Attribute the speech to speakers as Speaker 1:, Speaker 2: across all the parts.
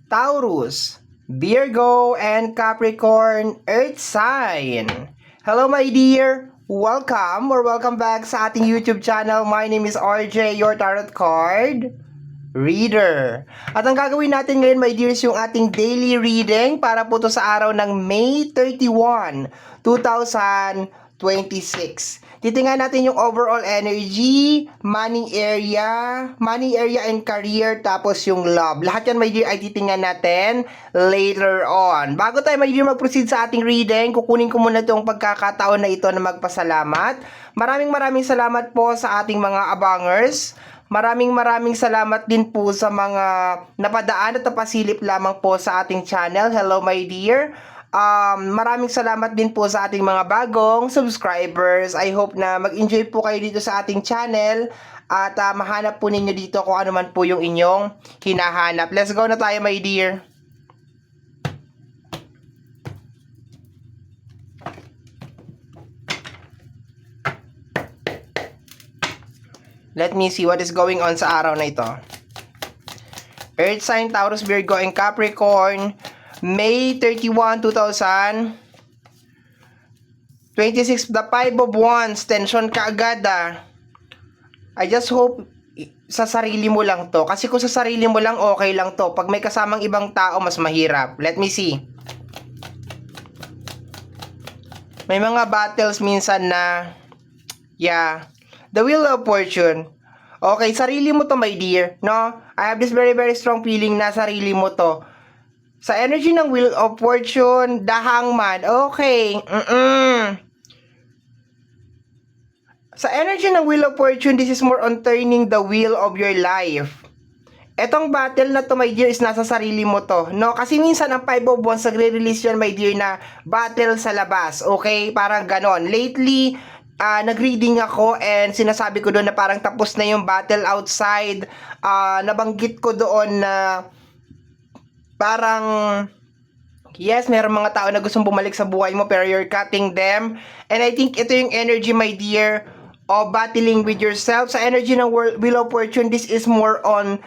Speaker 1: Taurus, Virgo, and Capricorn Earth sign. Hello my dear! Welcome back sa ating YouTube channel. My name is RJ, your tarot card reader. At ang gagawin natin ngayon my dears yung ating daily reading para po to sa araw ng May 31, 2026. Titingnan natin yung overall energy, money area and career, tapos yung love. Lahat yan, my dear, ay titingnan natin later on. Bago tayo, my dear, mag-proceed sa ating reading, kukunin ko muna itong pagkakataon na ito na magpasalamat. Maraming salamat po sa ating mga abangers. Maraming salamat din po sa mga napadaan at napasilip lamang po sa ating channel. Hello, my dear. Maraming salamat din po sa ating mga bagong subscribers. I hope na mag-enjoy po kayo dito sa ating channel at mahanap po ninyo dito kung ano man po yung inyong hinahanap. Let's go na tayo, my dear. Let me see what is going on sa araw na ito. Earth sign, Taurus, Virgo, and Capricorn, May 31, 2026, the 5 of Wands, tension ka agad I just hope sa sarili mo lang to. Kasi kung sa sarili mo lang, okay lang to. Pag may kasamang ibang tao, mas mahirap. Let me see. May mga battles minsan na, yeah, the Wheel of Fortune. Okay, sarili mo to, my dear, no? I have this very strong feeling na sarili mo to. Sa energy ng Wheel of Fortune, the Hangman, okay. Sa energy ng Wheel of Fortune, this is more on turning the wheel of your life. Etong battle na to, my dear, is nasa sarili mo to, no? Kasi minsan ang 5 of Wands, nagre-release yan, my dear, na battle sa labas, okay? Parang ganon. Lately, nag-reading ako and sinasabi ko doon na parang tapos na yung battle outside. Nabanggit ko doon na parang, yes, meron mga tao na gustong bumalik sa buhay mo pero you're cutting them. And I think ito yung energy, my dear, of battling with yourself. Sa energy ng Wheel of Fortune, this is more on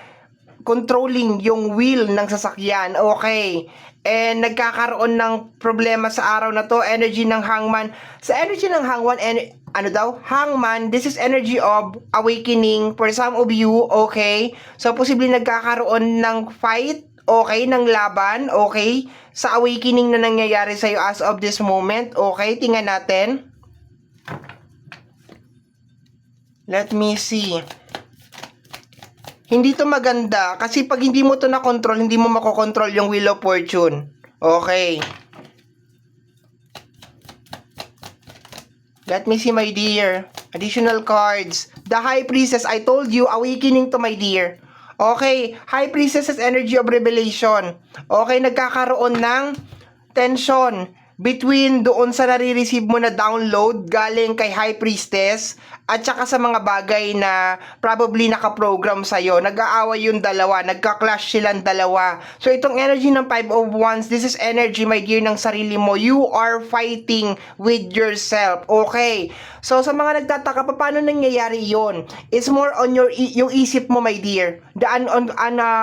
Speaker 1: controlling yung wheel ng sasakyan. Okay. And nagkakaroon ng problema sa araw na to. Energy ng Hangman. Sa energy ng Hangman, Hangman, this is energy of awakening for some of you. Okay. So, posible nagkakaroon ng fight. Okay, ng laban, okay, sa awakening na nangyayari sa'yo as of this moment, okay, tingnan natin. Let me see. Hindi to maganda, kasi pag hindi mo to na-control, hindi mo makokontrol yung Wheel of Fortune, okay. Let me see, my dear. Additional cards. The High Priestess, I told you, awakening to, my dear. Okay, High Priestess is energy of revelation. Okay, nagkakaroon ng tension between doon sa nare-receive mo na download galing kay High Priestess at saka sa mga bagay na probably nakaprogram sa'yo. Nag-aaway yung dalawa, nagka-clash silang dalawa. So, itong energy ng 5 of Wands, this is energy, my dear, ng sarili mo. You are fighting with yourself. Okay. So, sa mga nagtataka, paano nangyayari yon? It's more on yung isip mo, my dear. The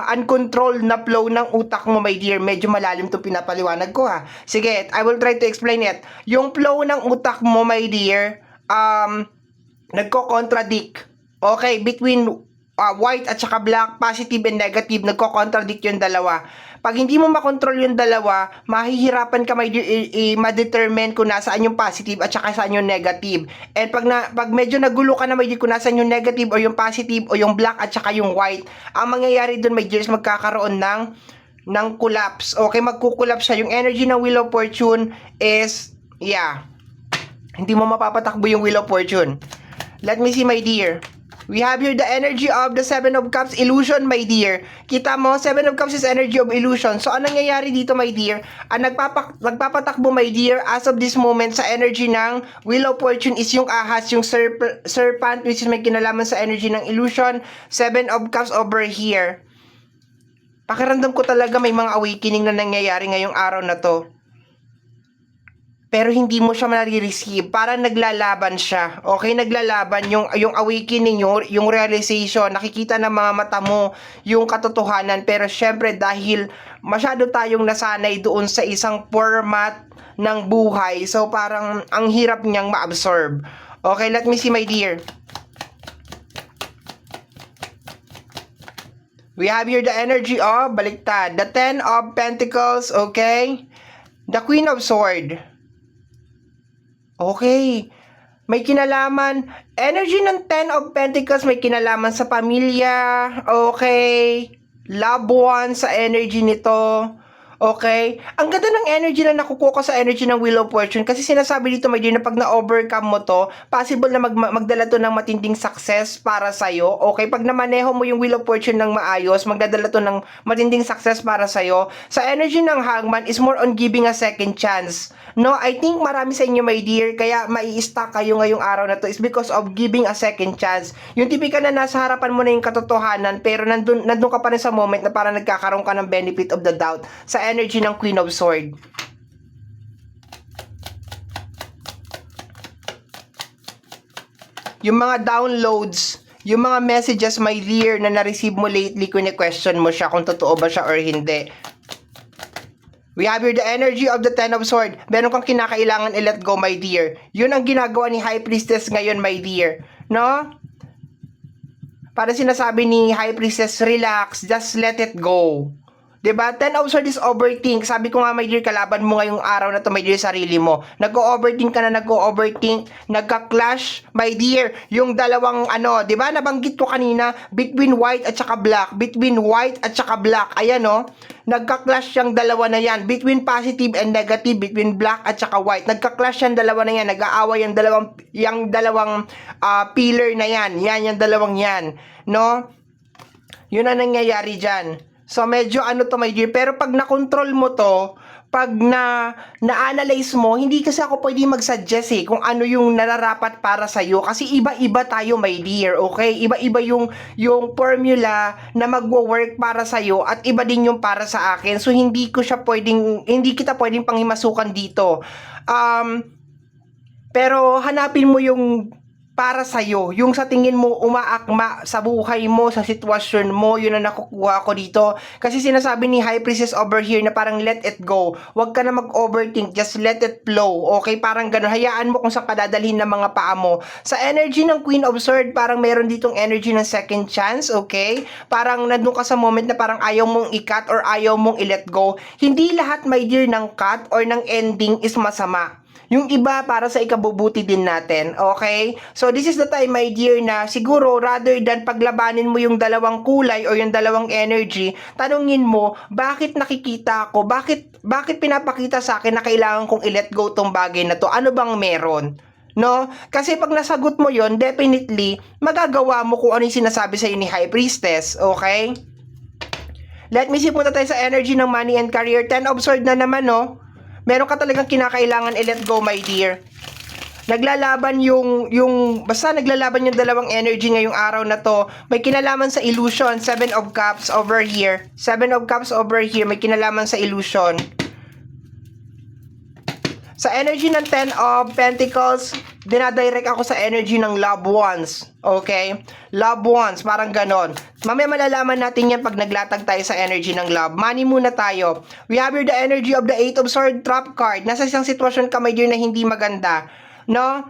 Speaker 1: uncontrolled na flow ng utak mo, my dear. Medyo malalim to pinapaliwanag ko, ha. Sige, I will try to explain it. Yung flow ng utak mo, my dear, nagko-contradict. Okay, between white at saka black, positive and negative, nagko-contradict yung dalawa. Pag hindi mo makontrol yung dalawa, mahihirapan ka, my dear, ma-determine kung nasaan yung positive at saka saan yung negative. And pag medyo nagulo ka na, my dear, kung nasaan yung negative o yung positive o yung black at saka yung white, ang mangyayari dun, my dear, is magkakaroon ng collapse. Okay, magkukolapse siya. Yung energy ng Wheel of Fortune is, yeah, hindi mo mapapatakbo yung Wheel of Fortune. Let me see, my dear. We have here the energy of the 7 of Cups, illusion, my dear. Kita mo, 7 of Cups is energy of illusion. So, anong nangyayari dito, my dear? Ang nagpapatakbo, my dear, as of this moment, sa energy ng Wheel of Fortune is yung ahas, yung serpent, which is may kinalaman sa energy ng illusion. 7 of Cups over here. Pakiramdam ko talaga may mga awakening na nangyayari ngayong araw na to. pero hindi mo siya nare-receive. Parang naglalaban siya. Okay, naglalaban yung awakening, yung realization. Nakikita ng mga mata mo yung katotohanan. Pero syempre dahil masyado tayong nasanay doon sa isang format ng buhay, so parang ang hirap niyang ma-absorb. Okay, let me see, my dear. We have here the energy of, baliktad, the Ten of Pentacles, okay? The Queen of Swords. Okay. May kinalaman. Energy ng Ten of Pentacles, may kinalaman sa pamilya. Okay. Loved one sa energy nito. Okay? Ang ganda ng energy na nakukuha ko sa energy ng Wheel of Fortune kasi sinasabi dito, my dear, na pag na-overcome mo to, possible na magdala to ng matinding success para sa'yo. Okay? Pag namaneho mo yung Wheel of Fortune ng maayos, magdadala to ng matinding success para sa'yo. Sa energy ng Hangman is more on giving a second chance. No, I think marami sa inyo, my dear, kaya mai-stuck kayo ngayong araw na to is because of giving a second chance. Yung tipika na nasa harapan mo na yung katotohanan, pero nandun ka pa rin sa moment na parang nagkakaroon ka ng benefit of the doubt sa energy ng Queen of Swords. Yung mga downloads, yung mga messages, my dear, na na-receive mo lately, kung question mo siya kung totoo ba siya or hindi. We have here the energy of the Ten of Swords. Meron kang kinakailangan i-let go, my dear. Yun ang ginagawa ni High Priestess ngayon, my dear. No? Para sinasabi ni High Priestess, relax, just let it go. Diba? Ten of Swords is overthink. Sabi ko nga, my dear, kalaban mo ngayong araw na to, my dear, sarili mo. Nag-o-overthink ka na, nag-o-overthink, nagka-clash, my dear, yung dalawang diba? Nabanggit ko kanina, between white at saka black. Between white at saka black. Ayan, no? Nagka-clash yung dalawa na yan. Between positive and negative, between black at saka white. Nagka-clash yung dalawa na yan. Nag-aaway yung dalawang pillar na yan. Yan, yung dalawang yan. No? Yun ang nangyayari dyan. So, medyo to, my dear. Pero pag na-control mo to, pag na-analyze mo, hindi kasi ako pwede mag-suggest kung ano yung nararapat para sa'yo. Kasi iba-iba tayo, my dear. Okay? Iba-iba yung formula na magwo-work para sa'yo at iba din yung para sa akin. So, hindi kita pwedeng panghimasukan dito. Pero hanapin mo yung para sa'yo, yung sa tingin mo umaakma sa buhay mo, sa sitwasyon mo, yun ang nakukuha ko dito. Kasi sinasabi ni High Priestess over here na parang let it go. Huwag ka na mag-overthink, just let it flow. Okay, parang gano'n. Hayaan mo kung saan padadalhin ng mga paa mo. Sa energy ng Queen of Swords, parang meron ditong energy ng second chance, okay? Parang nandun ka sa moment na parang ayaw mong i-cut or ayaw mong i-let go. Hindi lahat, my dear, ng cut or ng ending is masama. Yung iba para sa ikabubuti din natin, okay? So this is the time, my dear, na siguro rather than paglabanin mo yung dalawang kulay o yung dalawang energy, tanungin mo, bakit nakikita ako? Bakit pinapakita sa akin na kailangan kong i-let go tong bagay na to? Ano bang meron? No? Kasi pag nasagot mo yon, definitely magagawa mo kung ano yung sinasabi sa ni High Priestess, okay? Let me see, punta tayo sa energy ng money and career. Ten of Swords na naman, no? Meron ka talagang kinakailangan i-let go, my dear. Naglalaban basta naglalaban yung dalawang energy ngayong araw na to. May kinalaman sa illusion. Seven of Cups over here. Seven of Cups over here. May kinalaman sa illusion. Sa energy ng Ten of Pentacles, dinadirect ako sa energy ng loved ones. Okay? Loved ones, parang ganon. Mamaya malalaman natin yan pag naglatag tayo sa energy ng love. Money muna tayo. We have here the energy of the Eight of Swords trap card. Nasa isang sitwasyon ka, my dear, na hindi maganda. No?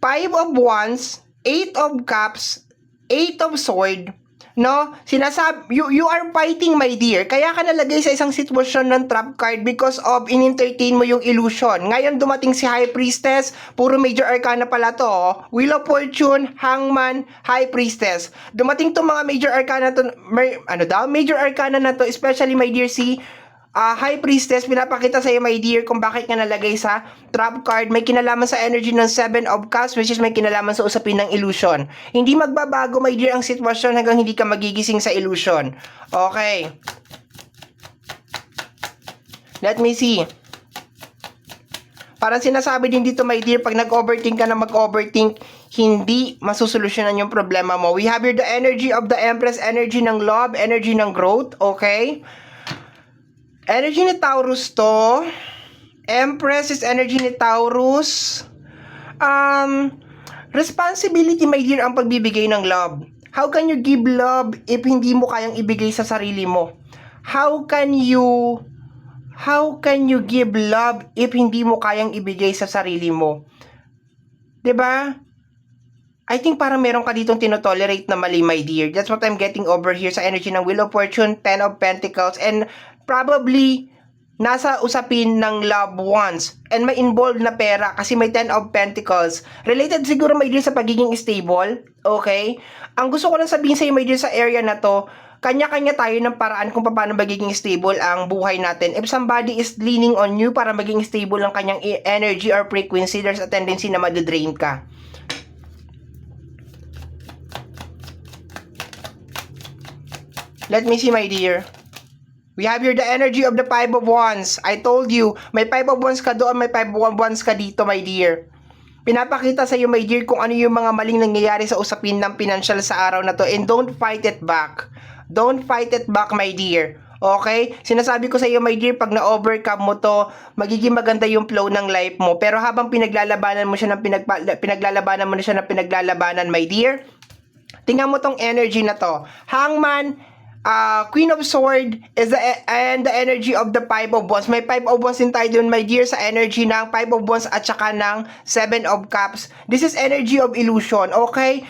Speaker 1: Five of Wands, Eight of Cups, Eight of Swords. No? Sinasabi, you are fighting, my dear. Kaya ka nalagay sa isang sitwasyon ng trap card because of in-entertain mo yung illusion. Ngayon dumating si High Priestess, puro major arcana pala to. Wheel of Fortune, Hangman, High Priestess. Dumating to mga major arcana to, major arcana na to, especially, my dear, si High Priestess, pinapakita sa iyo, my dear, kung bakit ka nalagay sa trap card. May kinalaman sa energy ng Seven of Cups, which is may kinalaman sa usapin ng illusion. Hindi magbabago, my dear, ang sitwasyon hanggang hindi ka magigising sa illusion. Okay. Let me see. Parang sinasabi din dito, my dear, pag nag-overthink ka na mag-overthink, hindi masusolusyonan yung problema mo. We have here the energy of the Empress, energy ng love, energy ng growth, okay? Energy ni Taurus to. Empress is energy ni Taurus. Responsibility, my dear, ang pagbibigay ng love. How can you give love if hindi mo kayang ibigay sa sarili mo? How can you give love if hindi mo kayang ibigay sa sarili mo? 'Di ba? I think parang meron ka ditong tinotolerate na mali, my dear. That's what I'm getting over here sa energy ng Wheel of Fortune, Ten of Pentacles, and probably nasa usapin ng loved ones and may involved na pera kasi may Ten of Pentacles. Related siguro, my dear, sa pagiging stable. Okay? Ang gusto ko lang sabihin sa iyo, my dear, sa area na to, kanya-kanya tayo ng paraan kung paano magiging stable ang buhay natin. If somebody is leaning on you para maging stable ang kanyang energy or frequency, there's a tendency na madidrain ka. Let me see, my dear. We have here the energy of the Five of Wands. I told you, may Five of Wands ka doon, may Five of Wands ka dito, my dear. Pinapakita sa iyo, my dear, kung ano yung mga maling nangyayari sa usapin ng financial sa araw na to. And don't fight it back. Don't fight it back, my dear. Okay? Sinasabi ko sa iyo, my dear, pag na-overcome mo to, magiging maganda yung flow ng life mo. Pero habang pinaglalabanan mo siya ng pinaglalabanan, my dear, tingnan mo tong energy na to. Hangman, Queen of Sword is and the energy of the Five of Wands. May Five of Wands din tayo dun, my dear, sa energy ng Five of Wands at saka ng Seven of Cups. This is energy of illusion, okay?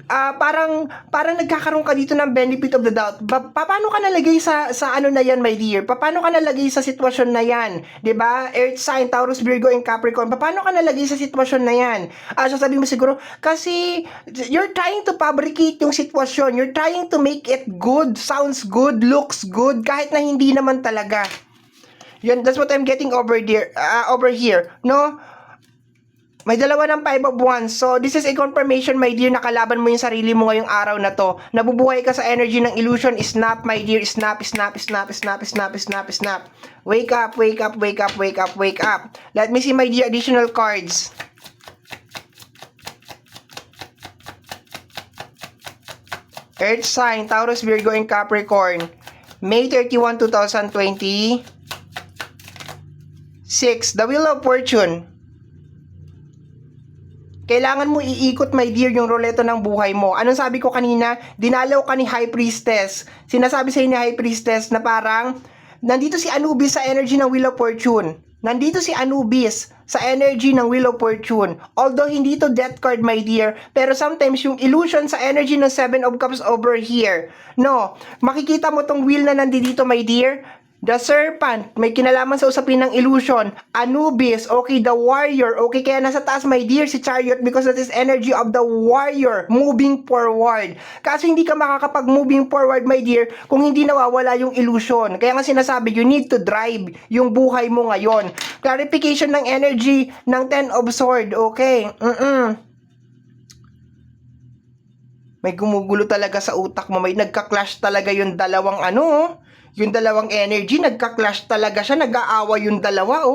Speaker 1: Parang nagkakaroon ka dito ng benefit of the doubt. Paano ka nalagay sa ano na yan, my dear? Paano ka nalagay sa sitwasyon na yan? 'Di ba? Earth sign, Taurus, Virgo, and Capricorn. Paano ka nalagay sa sitwasyon na yan? Sasabihin mo siguro, kasi you're trying to fabricate yung sitwasyon. You're trying to make it good, sounds good, looks good, kahit na hindi naman talaga. Yan, that's what I'm getting over here, no? May dalawa ng Five of Wands. So, this is a confirmation, my dear, nakalaban mo yung sarili mo ngayong araw na to. Nabubuhay ka sa energy ng illusion. Snap, my dear. Snap, snap, snap, snap, snap, snap, snap. Wake up, wake up, wake up, wake up, wake up. Let me see, my dear, additional cards. Earth sign, Taurus, Virgo, and Capricorn. May 31, 2026. The Wheel of Fortune. Kailangan mo iikot, my dear, yung roleto ng buhay mo. Anong sabi ko kanina? Dinalaw ka ni High Priestess. Sinasabi sa'yo ni High Priestess na parang, nandito si Anubis sa energy ng Wheel of Fortune. Nandito si Anubis sa energy ng Wheel of Fortune. Although hindi to death card, my dear, pero sometimes yung illusion sa energy ng Seven of Cups over here. No, makikita mo tong wheel na nandito, my dear. The Serpent, may kinalaman sa usapin ng illusion. Anubis, okay, the Warrior, okay, kaya nasa taas, my dear, si Chariot because that is energy of the Warrior, moving forward. Kasi hindi ka makakapag-moving forward, my dear, kung hindi nawawala yung illusion. Kaya nga sinasabi, you need to drive yung buhay mo ngayon. Clarification ng energy ng Ten of Swords, okay? May gumugulo talaga sa utak mo, may nagka-clash talaga yung dalawang yung dalawang energy, nagka-clash talaga siya, nag-aawa yung dalawa,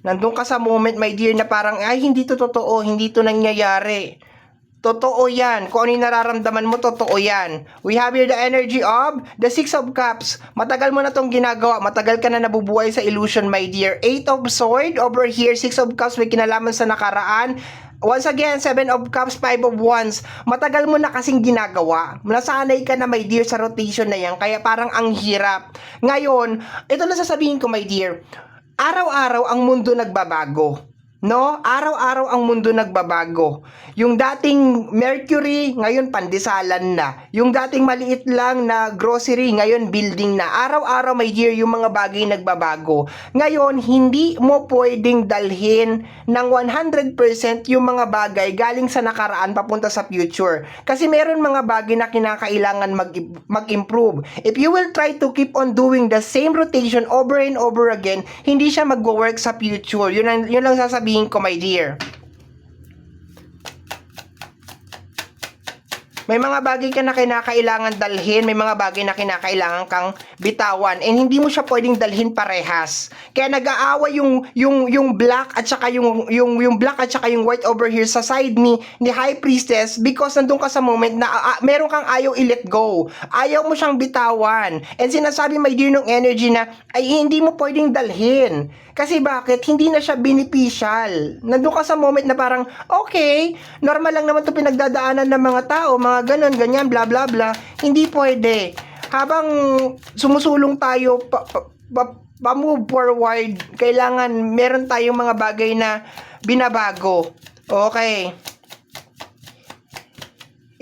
Speaker 1: Nandun ka sa moment, my dear, na parang, ay, hindi to totoo, hindi to nangyayari. Totoo yan. Kung ano yung nararamdaman mo, totoo yan. We have here the energy of the Six of Cups. Matagal mo na tong ginagawa. Matagal ka na nabubuhay sa illusion, my dear. Eight of Swords, over here, Six of Cups, may kinalaman sa nakaraan. Once again, Seven of Cups, Five of Wands. Matagal mo na kasing ginagawa. Nasanay ka na, my dear, sa rotation na yan. Kaya parang ang hirap. Ngayon, ito na sasabihin ko, my dear. Araw-araw ang mundo nagbabago. No? Araw-araw ang mundo nagbabago. Yung dating Mercury, ngayon pandesalan na. Yung dating maliit lang na grocery, ngayon building na. Araw-araw, my dear, yung mga bagay nagbabago. Ngayon, hindi mo pwedeng dalhin ng 100% yung mga bagay galing sa nakaraan papunta sa future. Kasi meron mga bagay na kinakailangan mag-improve. If you will try to keep on doing the same rotation over and over again, hindi siya mag-work sa future. Yun lang sasabihin ko, my dear. May mga bagay ka na kinakailangan dalhin, may mga bagay na kinakailangan kang bitawan, and hindi mo siya pwedeng dalhin parehas. Kaya nag-aaway yung black at saka yung black at saka yung white over here sa side ni High Priestess, because nandun ka sa moment na meron kang ayaw i-let go. Ayaw mo siyang bitawan. And sinasabi, my dear, nung energy na ay hindi mo pwedeng dalhin. Kasi bakit? Hindi na siya beneficial. Nandun ka sa moment na parang, okay, normal lang naman ito pinagdadaanan ng mga tao, mga ganon, ganyan, bla bla bla. Hindi pwede. Habang sumusulong tayo, pa-move forward, kailangan meron tayong mga bagay na binabago. Okay.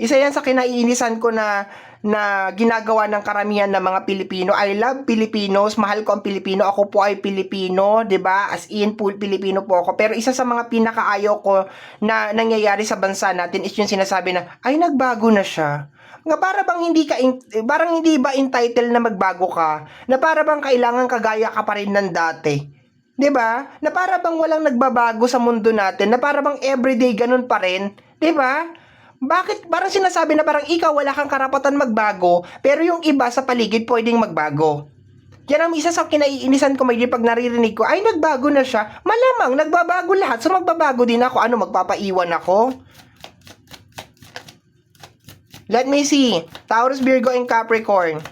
Speaker 1: Isa yan sa kinaiinisan ko na ginagawa ng karamihan ng mga Pilipino. I love Filipinos, mahal ko ang Pilipino, ako po ay Pilipino, 'di ba? As in, full Pilipino po ako. Pero isa sa mga pinakaayaw ko na nangyayari sa bansa natin is yung sinasabi na, ay, nagbago na siya. Nga para bang parang hindi ba entitled na magbago ka? Na para bang kailangan kagaya ka pa rin ng dati? 'Di ba? Na para bang walang nagbabago sa mundo natin, na para bang everyday ganun pa rin, 'di ba? Bakit parang sinasabi na parang ikaw wala kang karapatan magbago, pero yung iba sa paligid pwedeng magbago? Yan ang isa sa kinaiinisan ko, may pag naririnig ko, ay, nagbago na siya. Malamang nagbabago lahat, so magbabago din ako. Ano, magpapaiwan ako? Let me see. Taurus, Virgo, and Capricorn.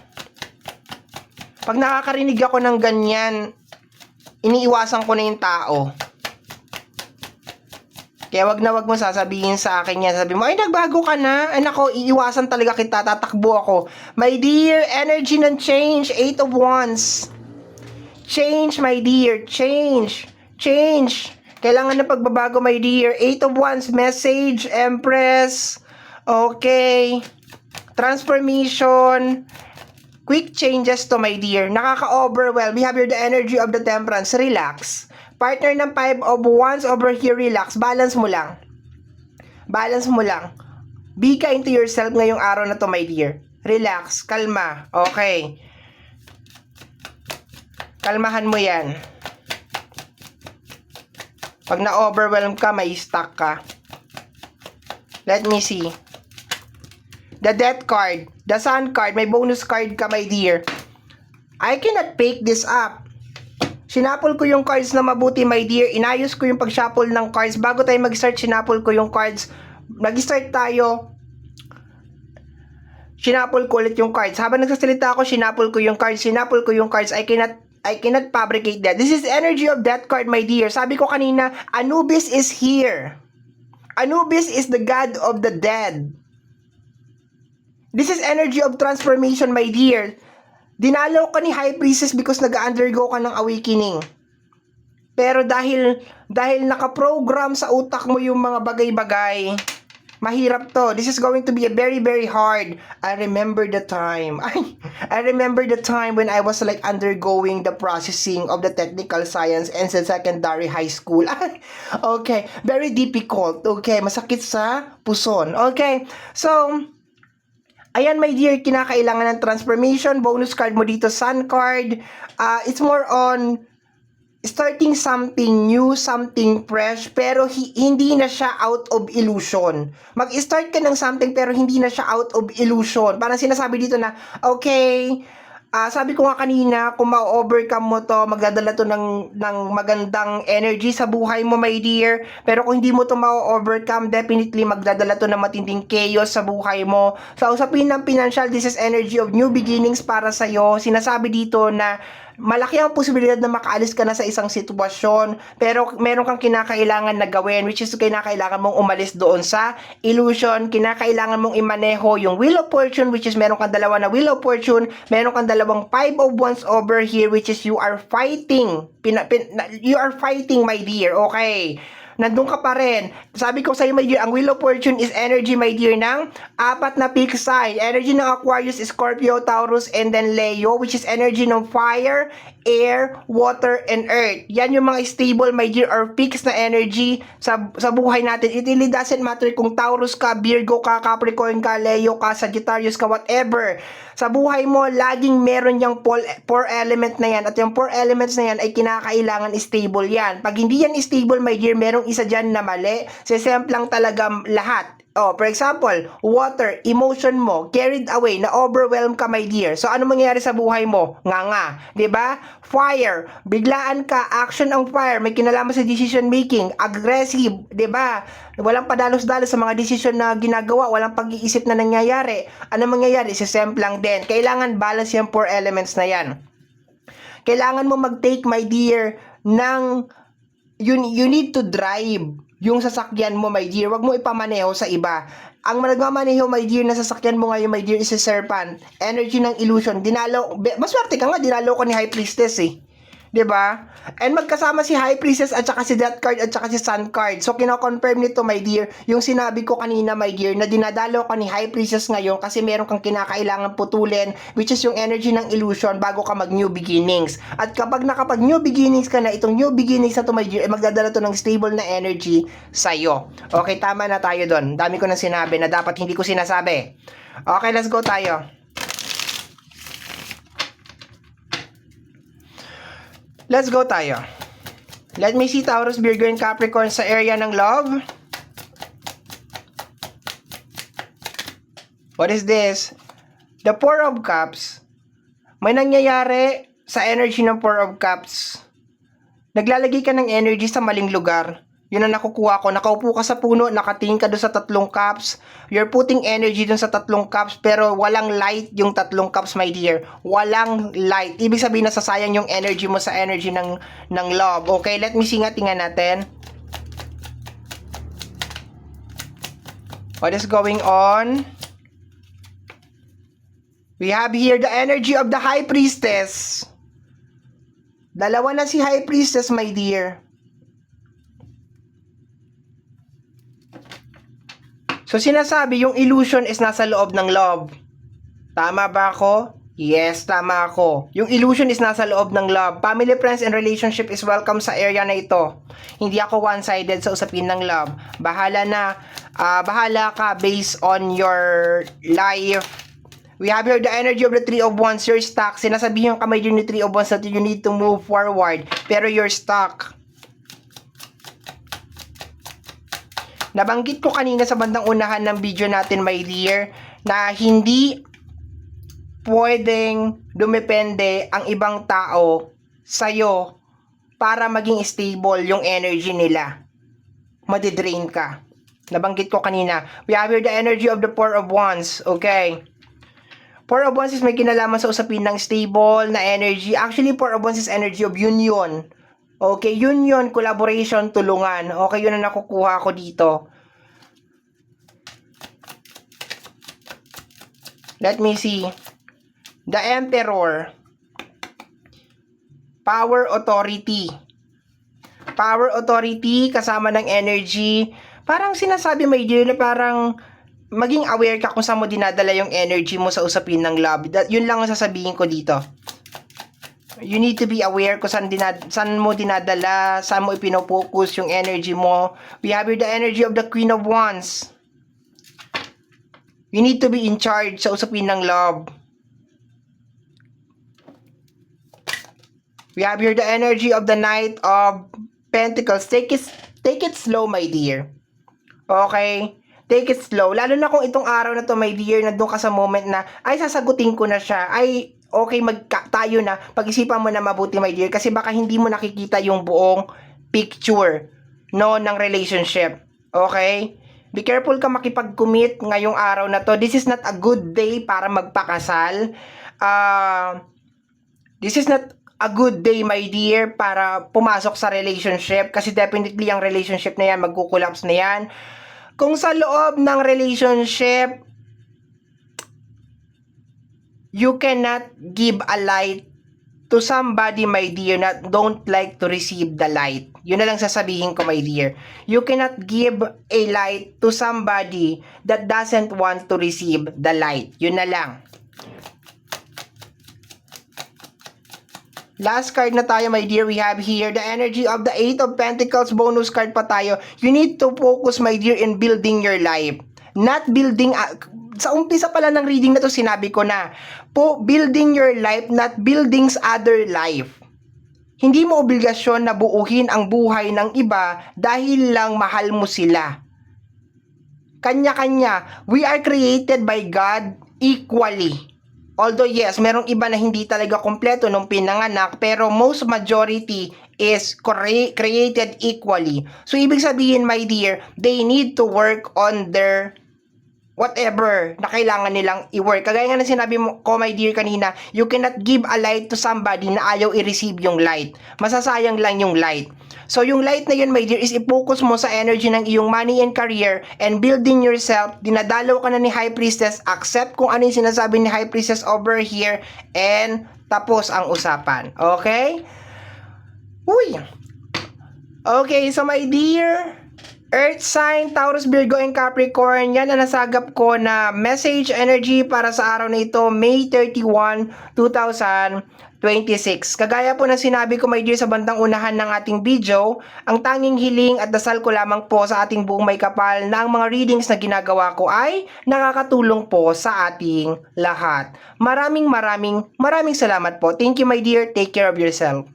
Speaker 1: Pag nakakarinig ako ng ganyan, iniiwasan ko na yung tao. Kaya wag na wag mo sasabihin sa akin yan. Sabi mo, ay, nagbago ka na. Ay, nako, iiwasan talaga kita. Tatakbo ako. My dear, energy ng change. 8 of Wands. Change, my dear. Change. Change. Kailangan na pagbabago, my dear. 8 of Wands. Message. Empress. Okay. Transformation. Quick changes to, my dear. Nakaka-overwhelm. We have here the energy of the Temperance. Relax. Partner ng 5 of Wands over here, relax. Balance mo lang. Balance mo lang. Be kind to yourself ngayong araw na to, my dear. Relax. Kalma. Okay. Kalmahan mo yan. Pag na-overwhelm ka, may stuck ka. Let me see. The Death card. The Sun card. May bonus card ka, my dear. I cannot pick this up. Sinapol ko yung cards na mabuti, my dear. Inayos ko yung pag-shuffle ng cards. Bago tayo mag-start, sinapol ko yung cards. Nag-start tayo. Sinapol ko ulit yung cards. Habang nagsasalita ako, sinapol ko yung cards. Sinapol ko yung cards. I cannot fabricate that. This is energy of that card, my dear. Sabi ko kanina, Anubis is here. Anubis is the god of the dead. This is energy of transformation, my dear. Dinalaw ka ni High Priestess because nag-undergo ka ng awakening. Pero dahil nakaprogram sa utak mo yung mga bagay-bagay, mahirap to. This is going to be a very, very hard. I remember the time. I remember the time when I was like undergoing the processing of the technical science and sa secondary high school. Okay, very difficult. Okay, masakit sa puson. Okay, so ayan, my dear, kinakailangan ng transformation. Bonus card mo dito, Sun card. It's more on starting something new, something fresh, pero hindi na siya out of illusion. Mag-start ka ng something pero hindi na siya out of illusion. Parang sinasabi dito na, okay, sabi ko nga kanina, kung ma-overcome mo to, magdadala to ng magandang energy sa buhay mo, my dear. Pero kung hindi mo to ma-overcome, definitely magdadala to ng matinding chaos sa buhay mo. Sa usapin ng financial, this is energy of new beginnings para sa'yo. Sinasabi dito na malaki ang posibilidad na makaalis ka na sa isang sitwasyon, pero meron kang kinakailangan na gawin, which is kinakailangan mong umalis doon sa illusion. Kinakailangan mong imaneho yung Wheel of Fortune, which is meron kang dalawa na Wheel of Fortune, meron kang dalawang 5 of Wands over here, which is you are fighting. You are fighting, my dear. Okay, nandun ka pa rin. Sabi ko sa'yo, my dear, ang Wheel of Fortune is energy, my dear, ng 4 na peak sign. Energy ng Aquarius, Scorpio, Taurus, and then Leo, which is energy ng fire, air, water, and earth. Yan yung mga stable, my dear, or fixed na energy sa buhay natin. It really doesn't matter kung Taurus ka, Virgo ka, Capricorn ka, Leo ka, Sagittarius ka, whatever. Sa buhay mo, laging meron yung 4 element na yan. At yung 4 elements na yan ay kinakailangan stable yan. Pag hindi yan stable, my dear, merong isa dyan na mali. Sisemp lang talaga lahat. Oh, for example, water, emotion mo, carried away, na-overwhelm ka, my dear. So, ano mangyayari sa buhay mo? Nga. 'Di ba? Fire, biglaan ka, action ang fire, may kinalaman sa decision making, aggressive, 'di ba? Walang padalos-dalos sa mga decision na ginagawa, walang pag-iisip na nangyayari. Ano mangyayari? Sisemplang din. Kailangan balance yung 4 elements na yan. Kailangan mo mag-take, my dear, ng you need to drive yung sasakyan mo, my dear. Wag mo ipamaneho sa iba. Ang nagmamaneho, my dear, na sasakyan mo ngayon, my dear, is si Serpent. Energy ng illusion. Maswerte ka nga, dinalaw ko ni High Priestess eh. 'Di ba? And magkasama si High Priestess at saka si Death card at saka si Sun card. So kino-confirm nito, my dear, yung sinabi ko kanina, my dear, na dinadalo ka ni High Priestess ngayon kasi meron kang kinakailangan putulin, which is yung energy ng illusion bago ka mag new beginnings. At kapag nakapag new beginnings ka na, itong new beginnings na to, my dear, ay magdadala to ng stable na energy sa'yo. Okay, tama na tayo doon. Dami ko nang sinabi na dapat hindi ko sinasabi. Okay, let's go tayo. Let's go tayo. Let me see Taurus, Virgo, and Capricorn sa area ng love. What is this? The Four of Cups. May nangyayari sa energy ng Four of Cups. Naglalagay ka ng energy sa maling lugar. Yun ang nakukuha ko. Nakaupo ka sa puno, nakatingin ka doon sa 3 cups. You're putting energy doon sa 3 cups, pero walang light yung 3 cups, my dear. Walang light. Ibig sabihin, nasasayang yung energy mo sa energy ng love. Okay, let me see nga, tingnan natin. What is going on? We have here the energy of the High Priestess. Dalawa na si High Priestess, my dear. So, sinasabi, yung illusion is nasa loob ng love. Tama ba ako? Yes, tama ako. Yung illusion is nasa loob ng love. Family, friends, and relationship is welcome sa area na ito. Hindi ako one-sided sa usapin ng love. Bahala ka based on your life. We have here the energy of the Three of Wands. You're stuck. Sinasabihin ka may yung Three of Wands that you need to move forward. Pero you're stuck. Nabanggit ko kanina sa bandang unahan ng video natin, my dear, na hindi pwedeng dumepende ang ibang tao sa'yo para maging stable yung energy nila. Madidrain ka. Nabanggit ko kanina. We have here the energy of the Four of Wands. Okay. Four of Wands is may kinalaman sa usapin ng stable na energy. Actually, Four of Wands is energy of union. Okay, union, collaboration, tulungan. Okay, yun ang nakukuha ko dito. Let me see. The Emperor. Power, authority. Power, authority, kasama ng energy. Parang sinasabi, my dear, na parang maging aware ka kung saan mo dinadala yung energy mo sa usapin ng love. Yun lang ang sasabihin ko dito. You need to be aware kung saan mo dinadala, saan mo ipinopokus yung energy mo. We have here the energy of the Queen of Wands. You need to be in charge sa usapin ng love. We have here the energy of the Knight of Pentacles. Take it slow, my dear. Okay? Take it slow. Lalo na kung itong araw na to, my dear, na doon ka sa moment na, ay, sasagutin ko na siya. Ay, okay, tayo na. Pag-isipan mo na mabuti, my dear. Kasi baka hindi mo nakikita yung buong picture, no, ng relationship. Okay? Be careful ka makipag-commit ngayong araw na to. This is not a good day para magpakasal. This is not a good day, my dear, para pumasok sa relationship. Kasi definitely ang relationship na yan, magkukulapse na yan. Kung sa loob ng relationship, you cannot give a light to somebody, my dear, that don't like to receive the light. Yun na lang sasabihin ko, my dear. You cannot give a light to somebody that doesn't want to receive the light. Yun na lang. Last card na tayo, my dear. We have here the energy of the Eight of Pentacles. Bonus card pa tayo. You need to focus, my dear, in building your life. Not building... sa umpisa pala ng reading na to, sinabi ko na. Building your life, not building's other life. Hindi mo obligasyon na buuhin ang buhay ng iba dahil lang mahal mo sila. Kanya-kanya. We are created by God equally. Although yes, merong iba na hindi talaga kompleto nung pinanganak, pero most majority is created equally. So ibig sabihin, my dear, they need to work on their whatever na kailangan nilang i-work. Kagaya nga na sinabi ko, my dear, kanina, you cannot give a light to somebody na ayaw i-receive yung light. Masasayang lang yung light. So, yung light na yun, my dear, is i-focus mo sa energy ng iyong money and career and building yourself. Dinadalaw ka na ni High Priestess. Accept kung ano yung sinasabi ni High Priestess over here and tapos ang usapan. Okay? Uy! Okay, so my dear, Earth sign, Taurus, Virgo, and Capricorn, yan ang nasagap ko na message energy para sa araw na ito, May 31, 2026. Kagaya po na sinabi ko, my dear, sa bandang unahan ng ating video, ang tanging hiling at dasal ko lamang po sa ating buong may kapal na ang mga readings na ginagawa ko ay nakakatulong po sa ating lahat. Maraming salamat po. Thank you, my dear. Take care of yourself.